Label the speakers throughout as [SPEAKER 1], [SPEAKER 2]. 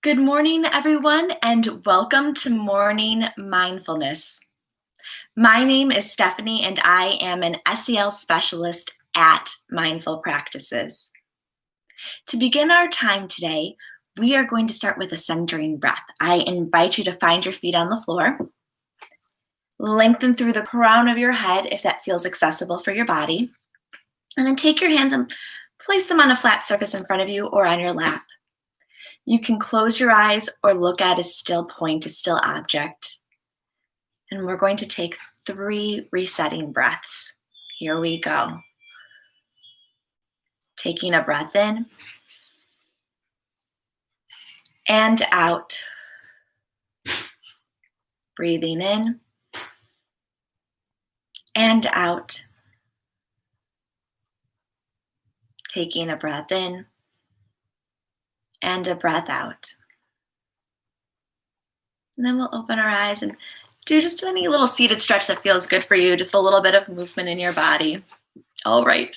[SPEAKER 1] Good morning, everyone, and welcome to Morning Mindfulness. My name is Stephanie, and I am an SEL specialist at Mindful Practices. To begin our time today, we are going to start with a centering breath. I invite you to find your feet on the floor. Lengthen through the crown of your head if that feels accessible for your body. And then take your hands and place them on a flat surface in front of you or on your lap. You can close your eyes or look at a still point, a still object. And we're going to take 3 resetting breaths. Here we go. Taking a breath in and out. Breathing in and out. Taking a breath in and a breath out. And then we'll open our eyes and do just any little seated stretch that feels good for you, just a little bit of movement in your body. All right.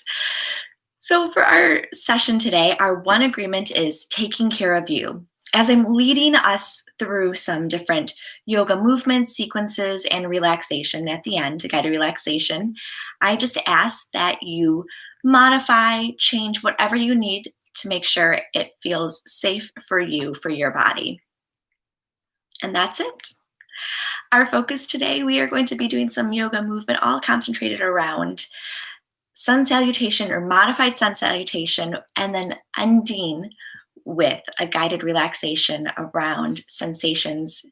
[SPEAKER 1] So for our session today, our one agreement is taking care of you. As I'm leading us through some different yoga movements, sequences, and relaxation at the end, a guided relaxation, I just ask that you modify, change whatever you need to make sure it feels safe for you, for your body. And that's it. Our focus today, we are going to be doing some yoga movement, all concentrated around sun salutation or modified sun salutation, and then ending with a guided relaxation around sensations,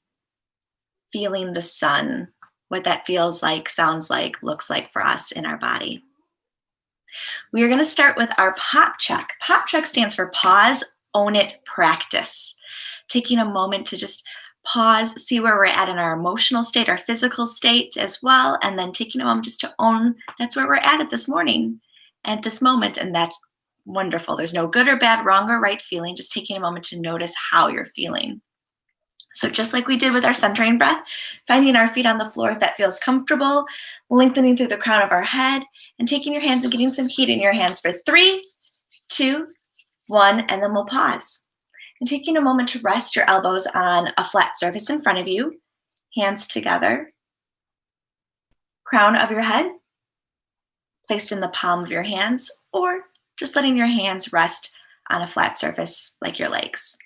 [SPEAKER 1] feeling the sun, what that feels like, sounds like, looks like for us in our body. We are going to start with our pop check. Pop check stands for pause, own it, practice. Taking a moment to just pause, see where we're at in our emotional state, our physical state as well, and then taking a moment just to own that's where we're at this morning, at this moment, and that's wonderful. There's no good or bad, wrong or right feeling, just taking a moment to notice how you're feeling. So just like we did with our centering breath, finding our feet on the floor if that feels comfortable, lengthening through the crown of our head, and taking your hands and getting some heat in your hands for 3, 2, 1, and then we'll pause. And taking a moment to rest your elbows on a flat surface in front of you, hands together, crown of your head placed in the palm of your hands, or just letting your hands rest on a flat surface like your legs.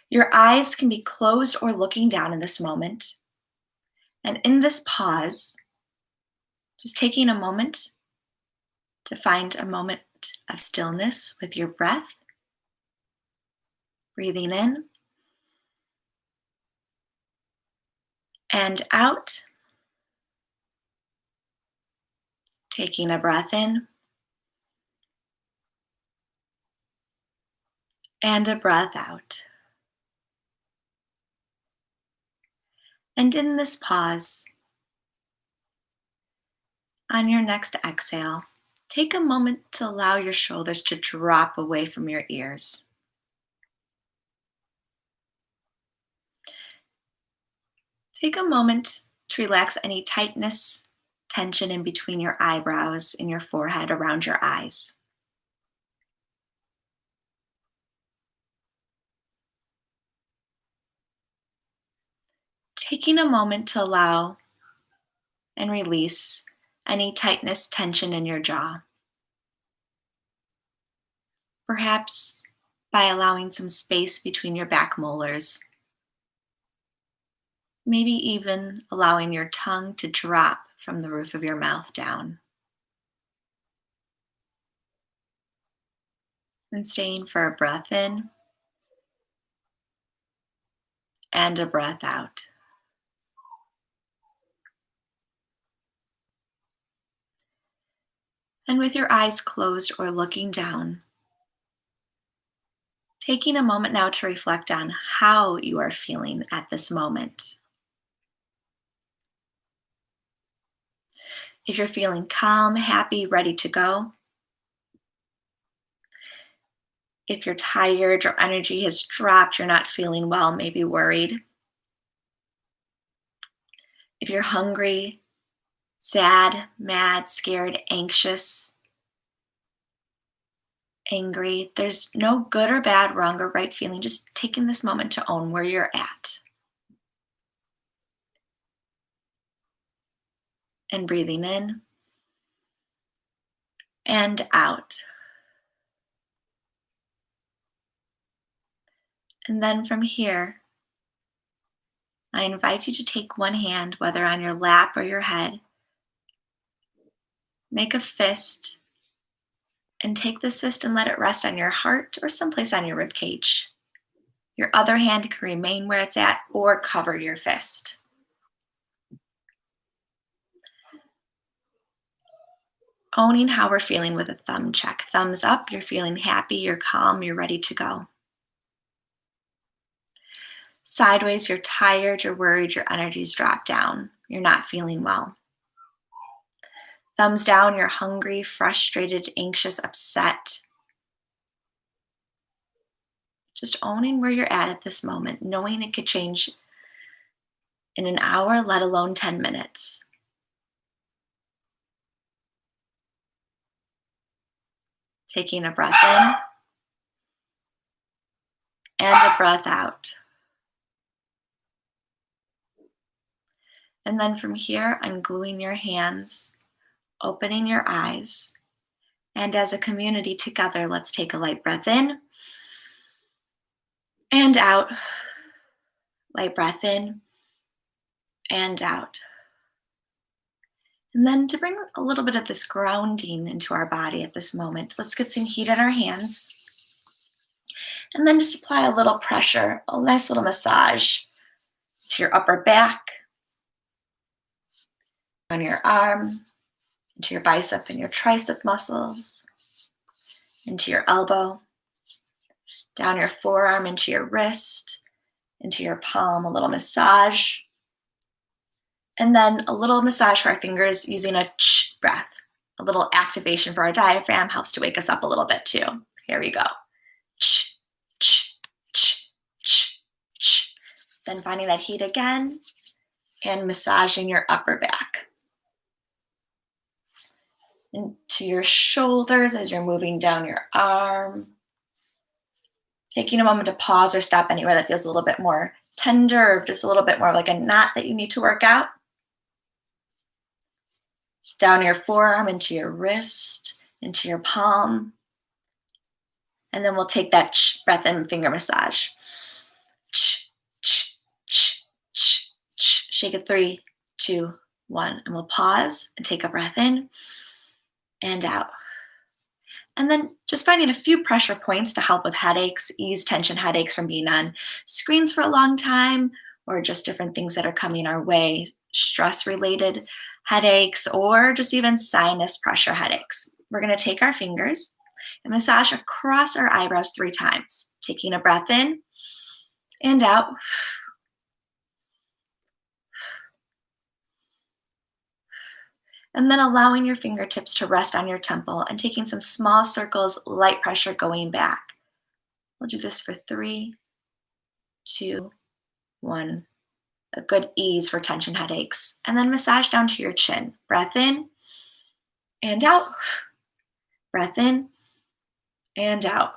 [SPEAKER 1] Your eyes can be closed or looking down in this moment. And in this pause, just taking a moment to find a moment of stillness with your breath. Breathing in and out. Taking a breath in and a breath out. And in this pause, on your next exhale, take a moment to allow your shoulders to drop away from your ears. Take a moment to relax any tightness, tension in between your eyebrows and your forehead around your eyes. Taking a moment to allow and release any tightness, tension in your jaw. Perhaps by allowing some space between your back molars. Maybe even allowing your tongue to drop from the roof of your mouth down. And staying for a breath in and a breath out. And with your eyes closed or looking down, taking a moment now to reflect on how you are feeling at this moment. If you're feeling calm, happy, ready to go. If you're tired, your energy has dropped, you're not feeling well, maybe worried. If you're hungry, sad, mad, scared, anxious, angry. There's no good or bad, wrong or right feeling, just taking this moment to own where you're at and breathing in and out. And then from here, I invite you to take one hand, whether on your lap or your head, make a fist, and take this fist and let it rest on your heart or someplace on your rib cage. Your other hand can remain where it's at or cover your fist. Owning how we're feeling with a thumb check. Thumbs up, you're feeling happy, you're calm, you're ready to go. Sideways, you're tired, you're worried, your energy's dropped down, you're not feeling well. Thumbs down, you're hungry, frustrated, anxious, upset. Just owning where you're at this moment, knowing it could change in an hour, let alone 10 minutes. Taking a breath in and a breath out. And then from here, ungluing your hands, opening your eyes. And as a community together, let's take a light breath in and out. Light breath in and out. And then to bring a little bit of this grounding into our body at this moment, let's get some heat in our hands. And then just apply a little pressure, a nice little massage to your upper back, on your arm, into your bicep and your tricep muscles, into your elbow, down your forearm, into your wrist, into your palm, a little massage. And then a little massage for our fingers using a ch breath. A little activation for our diaphragm helps to wake us up a little bit too. Here we go. Ch, ch, ch, ch, ch. Then finding that heat again and massaging your upper back. Into your shoulders as you're moving down your arm. Taking a moment to pause or stop anywhere that feels a little bit more tender or just a little bit more like a knot that you need to work out. Down your forearm, into your wrist, into your palm. And then we'll take that breath in, finger massage. Shake it 3, 2, 1. And we'll pause and take a breath in and out. And then just finding a few pressure points to help with headaches, ease tension headaches from being on screens for a long time, or just different things that are coming our way, stress-related headaches, or just even sinus pressure headaches. We're going to take our fingers and massage across our eyebrows 3 times, taking a breath in and out. And then allowing your fingertips to rest on your temple and taking some small circles, light pressure going back. We'll do this for 3, 2, 1. A good ease for tension headaches. And then massage down to your chin. Breath in and out. Breath in and out.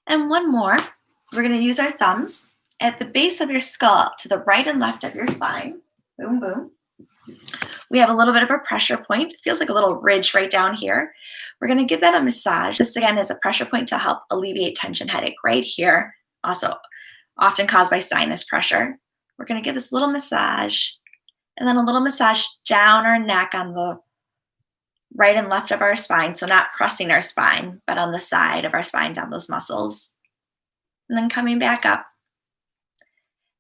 [SPEAKER 1] And one more. We're going to use our thumbs at the base of your skull to the right and left of your spine. Boom, boom. We have a little bit of a pressure point. It feels like a little ridge right down here. We're going to give that a massage. This again is a pressure point to help alleviate tension headache right here. Also often caused by sinus pressure. We're going to give this little massage and then a little massage down our neck on the right and left of our spine. So not pressing our spine, but on the side of our spine down those muscles. And then coming back up.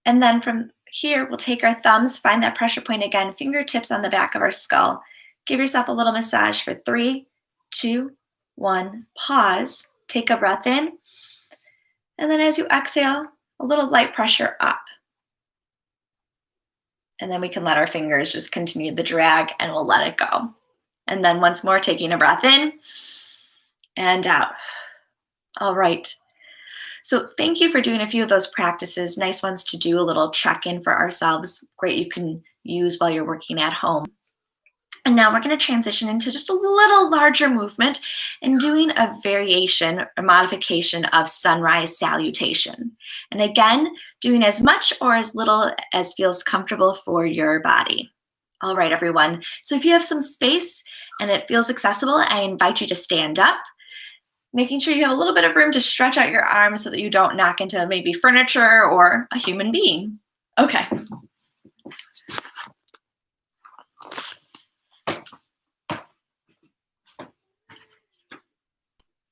[SPEAKER 1] And then from here, we'll take our thumbs, find that pressure point again, fingertips on the back of our skull. Give yourself a little massage for 3, 2, 1. Pause, take a breath in. And then as you exhale, a little light pressure up. And then we can let our fingers just continue the drag and we'll let it go. And then once more, taking a breath in and out. All right. So thank you for doing a few of those practices. Nice ones to do, a little check-in for ourselves. Great you can use while you're working at home. And now we're going to transition into just a little larger movement and doing a variation or modification of sunrise salutation. And again, doing as much or as little as feels comfortable for your body. All right, everyone. So if you have some space and it feels accessible, I invite you to stand up, making sure you have a little bit of room to stretch out your arms so that you don't knock into maybe furniture or a human being. Okay.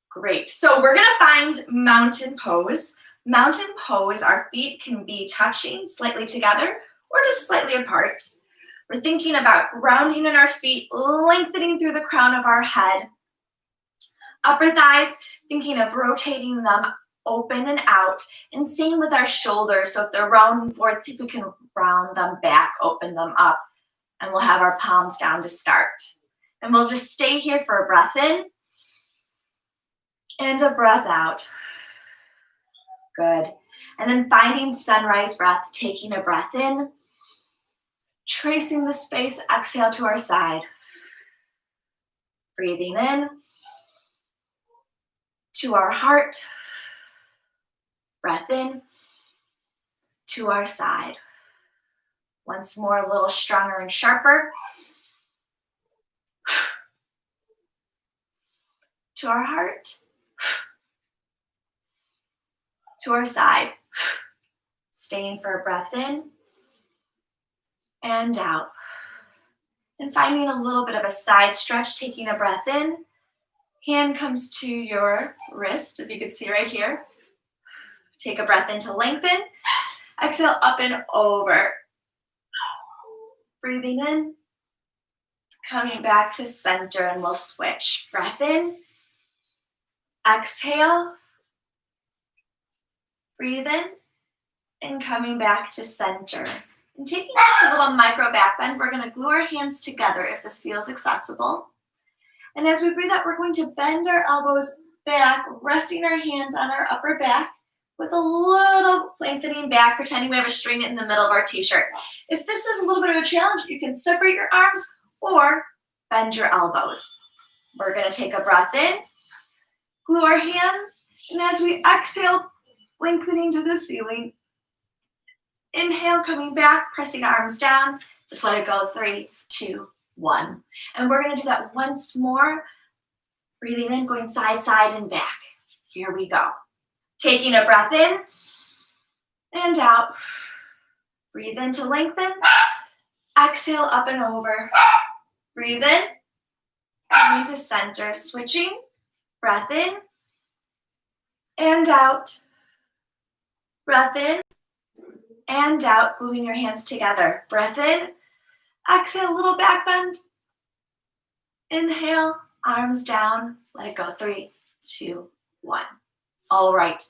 [SPEAKER 1] Great. So we're going to find mountain pose. Mountain pose, our feet can be touching slightly together or just slightly apart. We're thinking about grounding in our feet, lengthening through the crown of our head. Upper thighs, thinking of rotating them open and out. And same with our shoulders. So if they're rounding forward, see if we can round them back, open them up. And we'll have our palms down to start. And we'll just stay here for a breath in and a breath out. Good. And then finding sunrise breath, taking a breath in, tracing the space, exhale to our side. Breathing in to our heart. Breath in to our side. Once more, a little stronger and sharper. To our heart. To our side. Staying for a breath in and out. And finding a little bit of a side stretch, taking a breath in. Hand comes to your wrist, if you can see right here. Take a breath in to lengthen. Exhale up and over. Breathing in. Coming back to center, and we'll switch. Breath in. Exhale. Breathe in. And coming back to center. And taking just a little micro back bend, we're going to glue our hands together if this feels accessible. And as we breathe out, we're going to bend our elbows back, resting our hands on our upper back with a little lengthening back, pretending we have a string in the middle of our t-shirt. If this is a little bit of a challenge, you can separate your arms or bend your elbows. We're going to take a breath in, glue our hands, and as we exhale, lengthening to the ceiling. Inhale, coming back, pressing our arms down. Just let it go. 3, 2, 1. And we're going to do that once more. Breathing in, going side, side, and back. Here we go. Taking a breath in and out. Breathe in to lengthen. Exhale up and over. Breathe in. Coming to center. Switching. Breath in and out. Breath in and out. Gluing your hands together. Breath in. Exhale, a little back bend. Inhale, arms down. Let it go. 3, 2, 1. All right.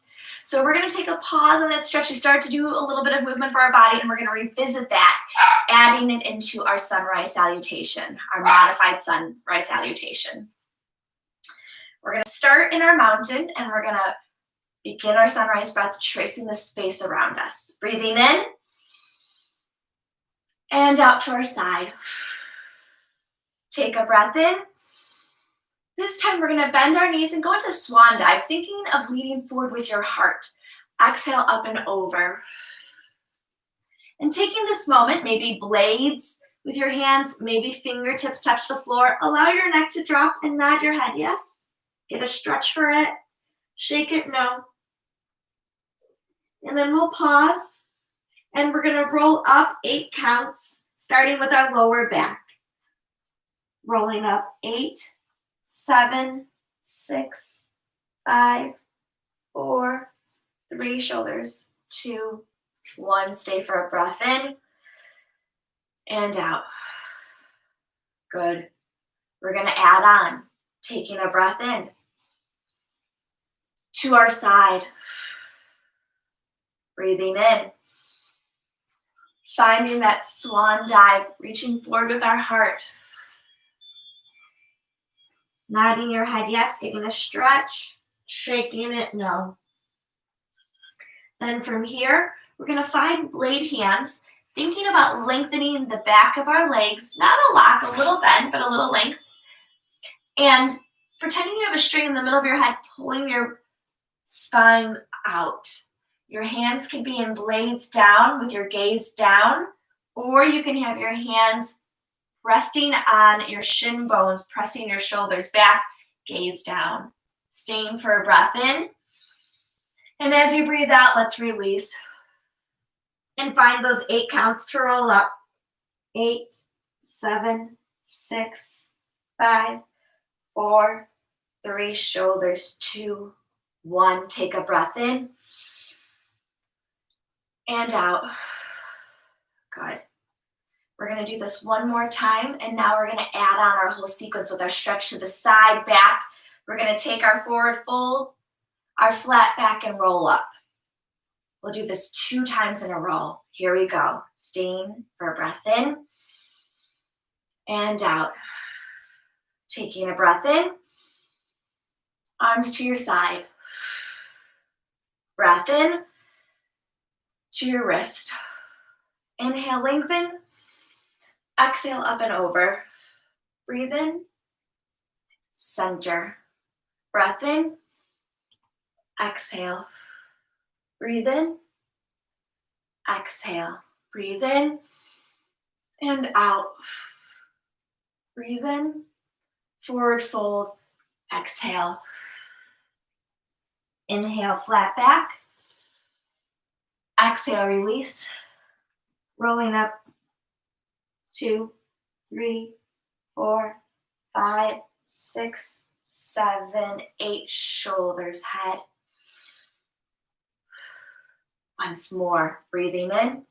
[SPEAKER 1] So we're going to take a pause on that stretch. We started to do a little bit of movement for our body, and we're going to revisit that, adding it into our sunrise salutation, our modified sunrise salutation. We're going to start in our mountain, and we're going to begin our sunrise breath, tracing the space around us. Breathing in and out to our side. Take a breath in. This time we're going to bend our knees and go into swan dive, thinking of leaning forward with your heart. Exhale up and over. And taking this moment, maybe blades with your hands, maybe fingertips touch the floor. Allow your neck to drop and nod your head, yes. Get a stretch for it. Shake it, no. And then we'll pause. And we're going to roll up 8 counts, starting with our lower back. Rolling up 8, 7, 6, 5, 4, 3, shoulders, 2, 1. Stay for a breath in and out. Good. We're going to add on, taking a breath in to our side. Breathing in. Finding that swan dive, reaching forward with our heart. Nodding your head, yes, getting a stretch. Shaking it, no. Then from here, we're going to find blade hands, Thinking about lengthening the back of our legs, not a lock, a little bend, but a little length. And pretending you have a string in the middle of your head, pulling your spine out. Your hands can be in blades down with your gaze down, or you can have your hands resting on your shin bones, pressing your shoulders back, gaze down. Staying for a breath in. And as you breathe out, let's release. And find those 8 counts to roll up. 8, 7, 6, 5, 4, 3, shoulders, 2, 1. Take a breath in and out. Good. We're going to do this one more time, and now we're going to add on our whole sequence with our stretch to the side, back. We're going to take our forward fold, our flat back, and roll up. We'll do this 2 times in a row. Here we go. Staying for a breath in and out. Taking a breath in. Arms to your side. Breath in to your wrist. Inhale, lengthen. Exhale, up and over. Breathe in. Center. Breath in. Exhale. Breathe in. Exhale. Breathe in and out. Breathe in. Forward fold. Exhale. Inhale, flat back. Exhale, release. Rolling up. 2, 3, 4, 5, 6, 7, 8. Shoulders, head. Once more, breathing in.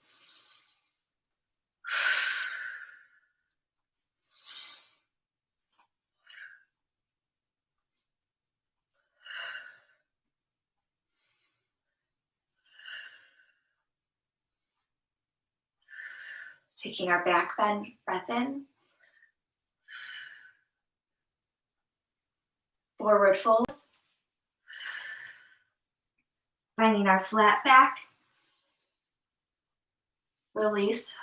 [SPEAKER 1] Taking our back bend, breath in. Forward fold. Finding our flat back. Release.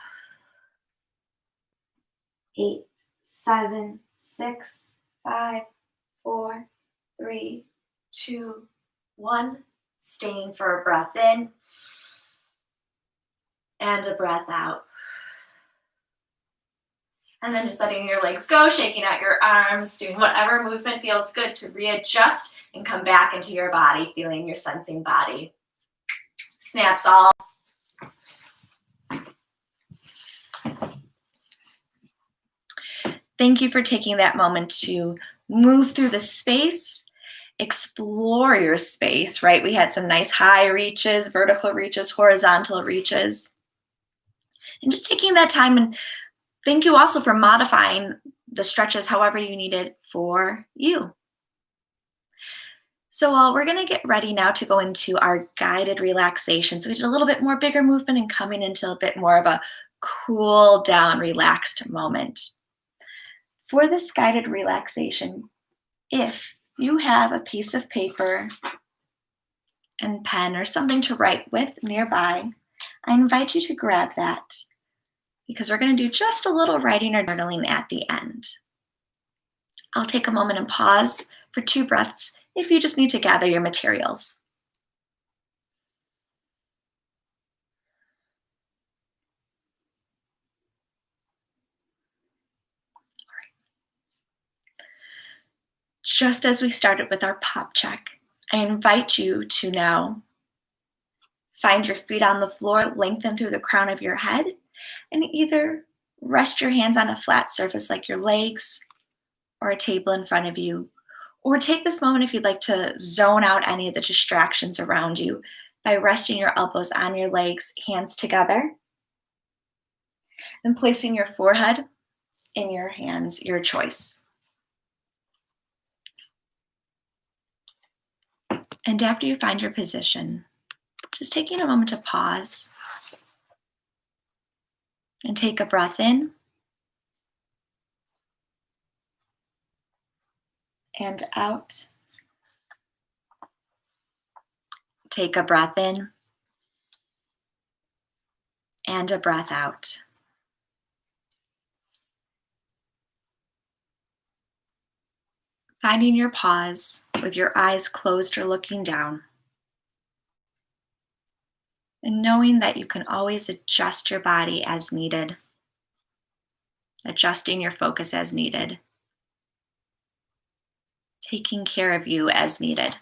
[SPEAKER 1] 8, 7, 6, 5, 4, 3, 2, 1. Staying for a breath in and a breath out. And then just letting your legs go, shaking out your arms, doing whatever movement feels good to readjust and come back into your body, feeling your sensing body. Snaps all. Thank you for taking that moment to move through the space, explore your space, right? We had some nice high reaches, vertical reaches, horizontal reaches. And just taking that time, and thank you also for modifying the stretches however you need it for you. So we're going to get ready now to go into our guided relaxation. So we did a little bit more bigger movement and coming into a bit more of a cool down, relaxed moment. For this guided relaxation, if you have a piece of paper and pen or something to write with nearby, I invite you to grab that because we're going to do just a little writing or journaling at the end. I'll take a moment and pause for 2 breaths if you just need to gather your materials. Just as we started with our pop check, I invite you to now find your feet on the floor, lengthen through the crown of your head, and either rest your hands on a flat surface like your legs or a table in front of you, or take this moment if you'd like to zone out any of the distractions around you by resting your elbows on your legs, hands together, and placing your forehead in your hands, your choice. And after you find your position, just taking a moment to pause and take a breath in and out. Take a breath in and a breath out. Finding your pause with your eyes closed or looking down, and knowing that you can always adjust your body as needed, adjusting your focus as needed, taking care of you as needed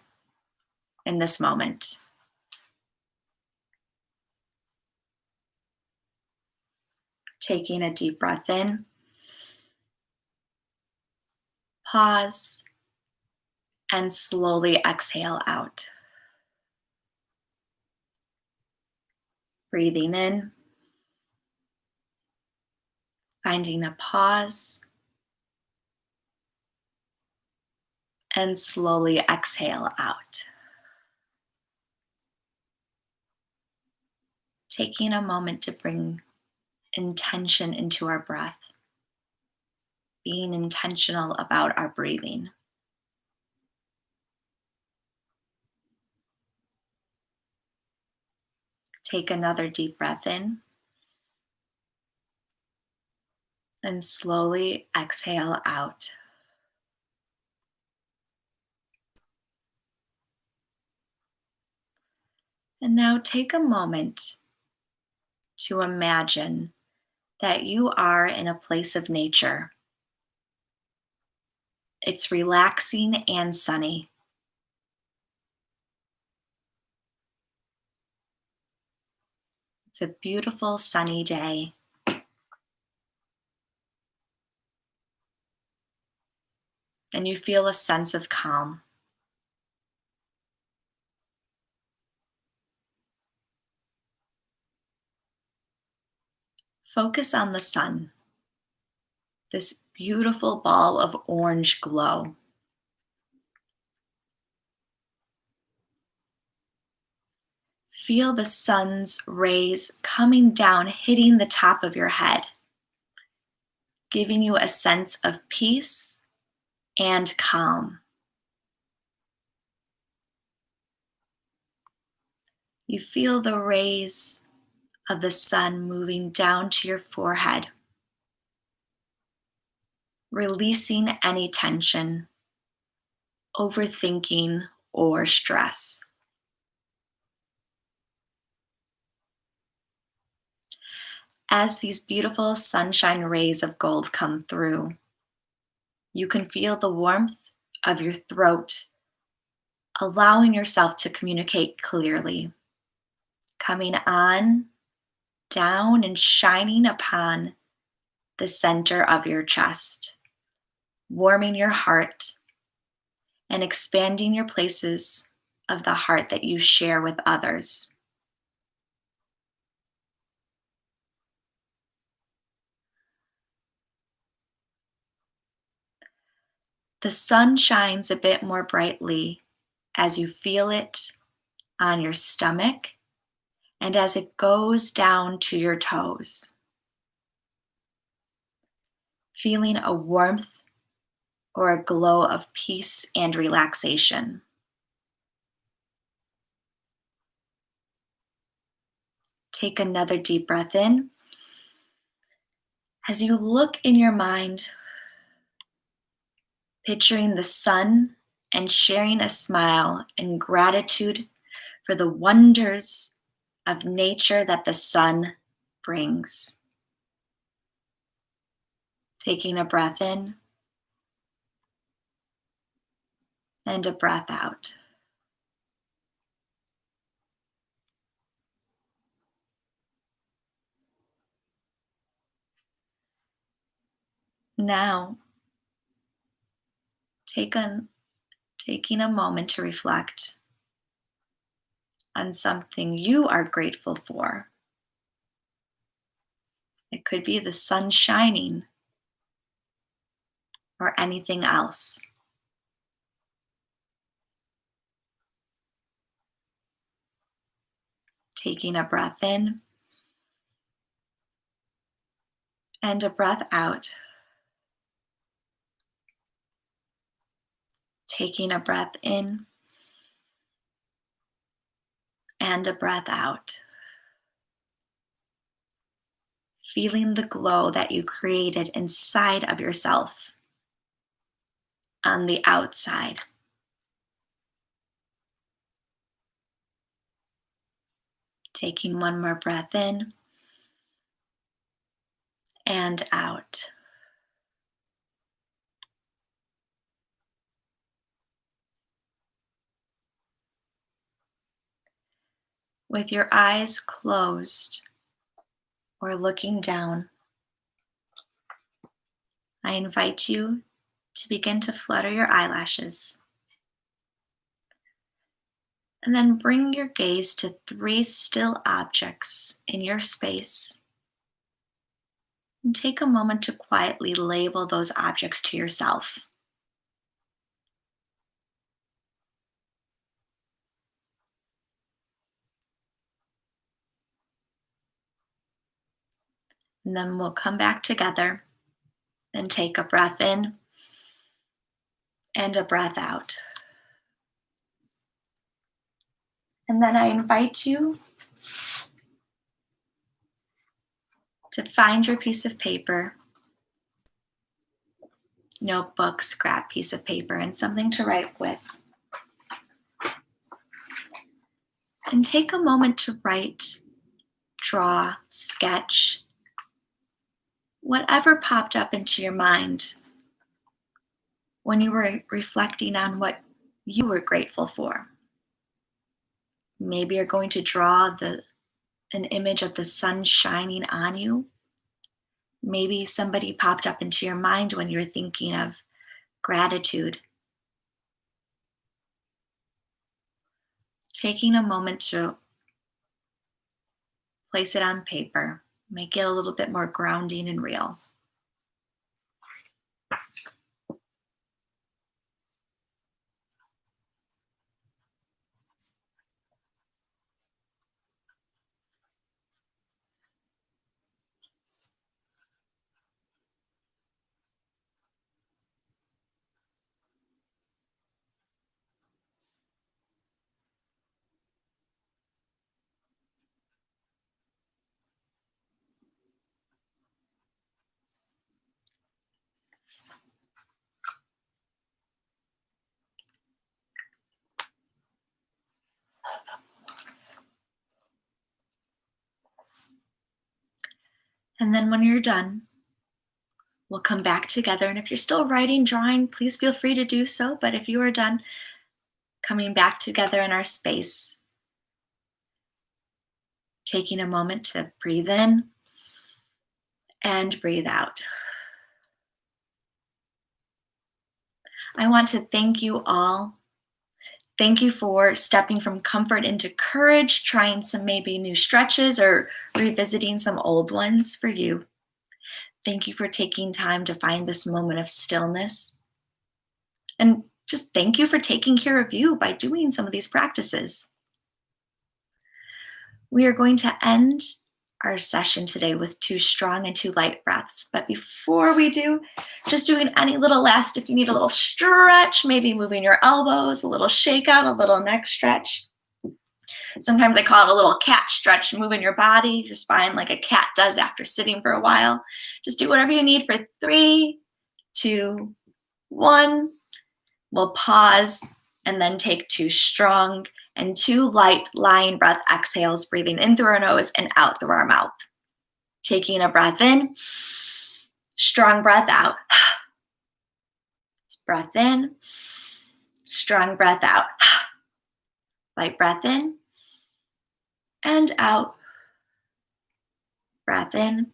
[SPEAKER 1] in this moment. Taking a deep breath in, pause, and slowly exhale out. Breathing in, finding a pause, and slowly exhale out. Taking a moment to bring intention into our breath, being intentional about our breathing. Take another deep breath in and slowly exhale out. And now take a moment to imagine that you are in a place of nature. It's relaxing and sunny. It's a beautiful sunny day. And you feel a sense of calm. Focus on the sun, this beautiful ball of orange glow. Feel the sun's rays coming down, hitting the top of your head, giving you a sense of peace and calm. You feel the rays of the sun moving down to your forehead, releasing any tension, overthinking, or stress. As these beautiful sunshine rays of gold come through, you can feel the warmth of your throat, allowing yourself to communicate clearly, coming on, down, and shining upon the center of your chest, warming your heart and expanding your places of the heart that you share with others. The sun shines a bit more brightly as you feel it on your stomach and as it goes down to your toes. Feeling a warmth or a glow of peace and relaxation. Take another deep breath in. As you look in your mind, picturing the sun and sharing a smile in gratitude for the wonders of nature that the sun brings. Taking a breath in and a breath out. Now, taking a moment to reflect on something you are grateful for. It could be the sun shining or anything else. Taking a breath in and a breath out. Taking a breath in and a breath out. feeling the glow that you created inside of yourself on the outside. Taking one more breath in and out. With your eyes closed or looking down, I invite you to begin to flutter your eyelashes. And then bring your gaze to 3 still objects in your space. And take a moment to quietly label those objects to yourself. And then we'll come back together and take a breath in and a breath out. And then I invite you to find your piece of paper, notebook, scrap piece of paper, and something to write with. And take a moment to write, draw, sketch, whatever popped up into your mind when you were reflecting on what you were grateful for. Maybe you're going to draw an image of the sun shining on you. Maybe somebody popped up into your mind when you were thinking of gratitude. Taking a moment to place it on paper, make it a little bit more grounding and real. And then when you're done, we'll come back together. And if you're still writing, drawing, please feel free to do so. But if you are done, coming back together in our space, taking a moment to breathe in and breathe out. I want to thank you all. Thank you for stepping from comfort into courage, trying some maybe new stretches or revisiting some old ones for you. Thank you for taking time to find this moment of stillness. And just thank you for taking care of you by doing some of these practices. We are going to end our session today with 2 strong and 2 light breaths. But before we do, just doing any little last, if you need a little stretch, maybe moving your elbows, a little shake out, a little neck stretch. Sometimes I call it a little cat stretch, moving your body, your spine like a cat does after sitting for a while. Just do whatever you need for 3, 2, 1. We'll pause and then take 2 strong and 2 light lying breath exhales, breathing in through our nose and out through our mouth. Taking a breath in, strong breath out. Breath in, strong breath out. Light breath in and out. Breath in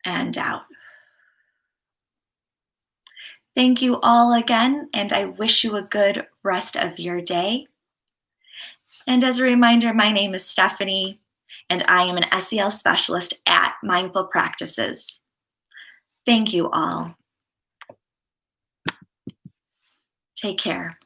[SPEAKER 1] and out. Thank you all again, and I wish you a good rest of your day. And as a reminder, my name is Stephanie, and I am an SEL specialist at Mindful Practices. Thank you all. Take care.